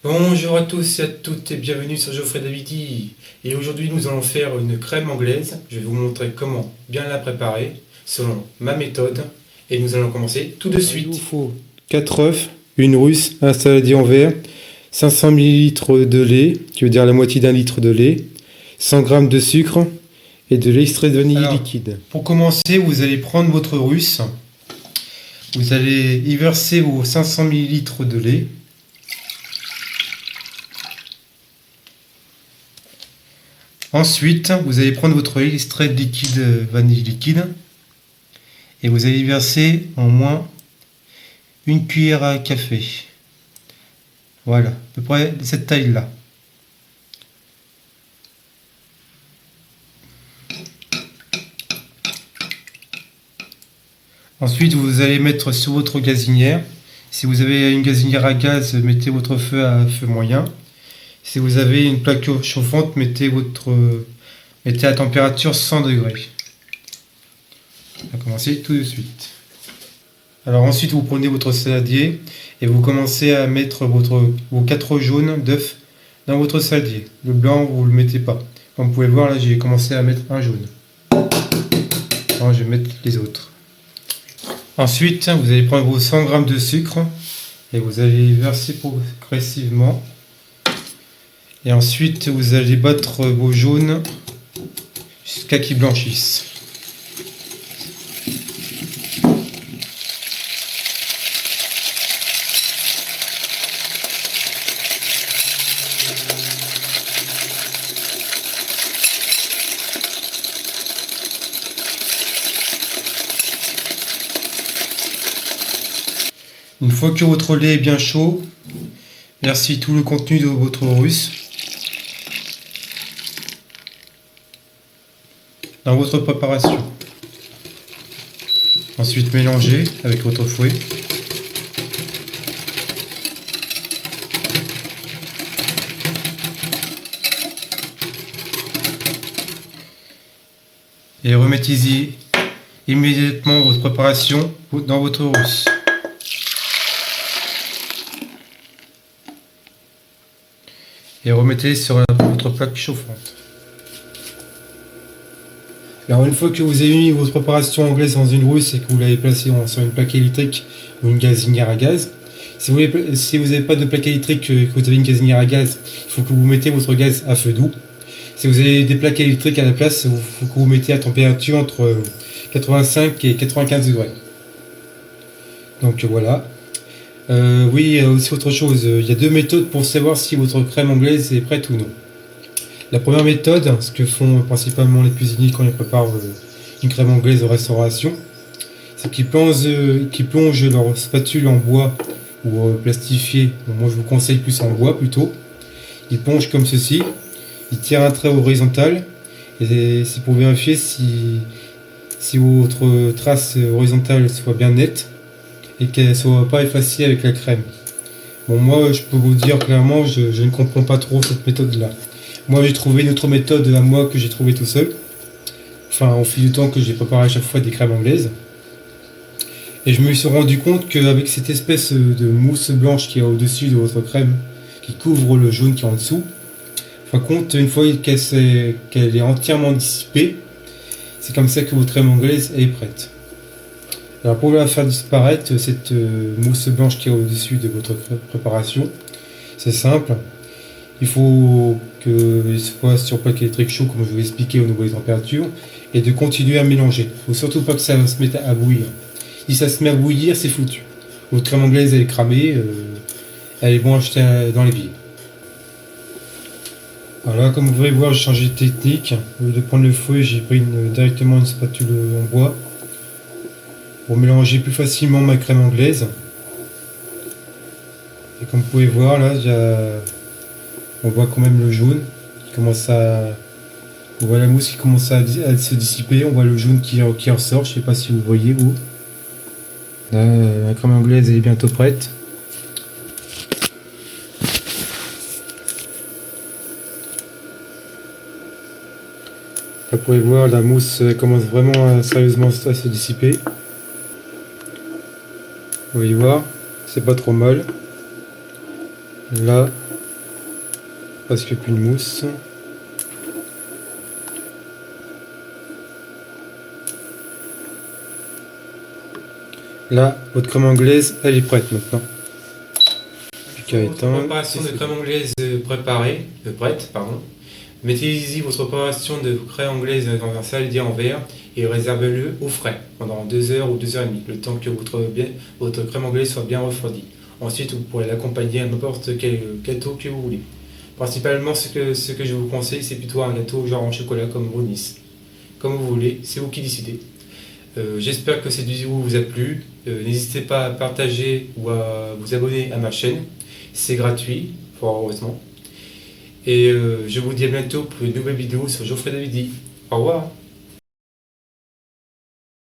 Bonjour à tous et à toutes et bienvenue sur Geoffrey Davidi. Et aujourd'hui nous allons faire une crème anglaise. Je vais vous montrer comment bien la préparer selon ma méthode. Et nous allons commencer tout de suite. Il vous faut 4 œufs, une russe, un saladier en verre, 500 ml de lait, qui veut dire la moitié d'un litre de lait, 100 g de sucre et de l'extrait de vanille liquide. Pour commencer, vous allez prendre votre russe. Vous allez y verser vos 500 ml de lait. Ensuite, vous allez prendre votre extrait de liquide vanille liquide et vous allez verser en moins une cuillère à café. Voilà, à peu près de cette taille-là. Ensuite, vous allez mettre sur votre gazinière. Si vous avez une gazinière à gaz, mettez votre feu à feu moyen. Si vous avez une plaque chauffante, mettez à température 100 degrés. On va commencer tout de suite. Alors ensuite, vous prenez votre saladier et vous commencez à mettre vos 4 jaunes d'œufs dans votre saladier. Le blanc, vous ne le mettez pas. Comme vous pouvez le voir, là, j'ai commencé à mettre un jaune. Alors, je vais mettre les autres. Ensuite, vous allez prendre vos 100 g de sucre et vous allez verser progressivement. Et ensuite, vous allez battre vos jaunes jusqu'à qu'ils blanchissent. Une fois que votre lait est bien chaud, versez tout le contenu de votre russe dans votre préparation. Ensuite, mélangez avec votre fouet. Et remettez-y immédiatement votre préparation dans votre russe. Et remettez sur votre plaque chauffante. Alors une fois que vous avez mis votre préparation anglaise dans une russe et que vous l'avez placée sur une plaque électrique ou une gazinière à gaz, si vous n'avez pas de plaque électrique, que vous avez une gazinière à gaz, il faut que vous mettez votre gaz à feu doux. Si vous avez des plaques électriques à la place, il faut que vous mettez à température entre 85 et 95 degrés. Donc voilà. Oui, aussi autre chose, il y a deux méthodes pour savoir si votre crème anglaise est prête ou non. La première méthode, ce que font principalement les cuisiniers quand ils préparent une crème anglaise de restauration, c'est qu'ils plongent leur spatule en bois ou plastifié. Bon, moi je vous conseille plus en bois plutôt. Ils plongent comme ceci, ils tirent un trait horizontal et c'est pour vérifier si votre trace horizontale soit bien nette et qu'elle ne soit pas effacée avec la crème. Bon, moi je peux vous dire clairement, je ne comprends pas trop cette méthode là. Moi j'ai trouvé une autre méthode à moi que j'ai trouvé tout seul, enfin au fil du temps que j'ai préparé à chaque fois des crèmes anglaises, et je me suis rendu compte qu'avec cette espèce de mousse blanche qui est au dessus de votre crème, qui couvre le jaune qui est en dessous, par contre une fois qu'elle est entièrement dissipée, c'est comme ça que votre crème anglaise est prête. Alors pour la faire disparaître, cette mousse blanche qui est au-dessus de votre préparation, c'est simple. Il faut qu'il soit sur plaque électrique chaud, comme je vous l'ai expliqué au niveau des températures, et de continuer à mélanger. Il ne faut surtout pas que ça se mette à bouillir. Si ça se met à bouillir, c'est foutu. Votre crème anglaise elle est cramée, elle est bon à acheter dans l'évier. Voilà, comme vous pouvez voir, j'ai changé de technique. Au lieu de prendre le fouet, j'ai pris directement une spatule en bois pour mélanger plus facilement ma crème anglaise. Et comme vous pouvez voir, là, on voit quand même le jaune qui commence à... On voit la mousse qui commence à se dissiper, on voit le jaune qui ressort, je ne sais pas si vous voyez vous. Là, la crème anglaise est bientôt prête. Là, vous pouvez voir, la mousse commence vraiment sérieusement à se dissiper. Vous voyez voir, c'est pas trop mal. Là, presque plus de mousse. Là, votre crème anglaise, elle est prête maintenant. Plus qu'à éteindre. Votre préparation de crème anglaise prête. Mettez-y votre préparation de crème anglaise dans un saladier en verre et réservez-le au frais pendant 2 heures ou 2 heures et demie, le temps que votre crème anglaise soit bien refroidie. Ensuite, vous pourrez l'accompagner à n'importe quel gâteau que vous voulez. Principalement, ce que je vous conseille, c'est plutôt un gâteau genre en chocolat comme brownies. Comme vous voulez, c'est vous qui décidez. J'espère que cette vidéo vous a plu. N'hésitez pas à partager ou à vous abonner à ma chaîne. C'est gratuit, fort heureusement. Et je vous dis à bientôt pour une nouvelle vidéo sur Geoffrey Davidi. Au revoir.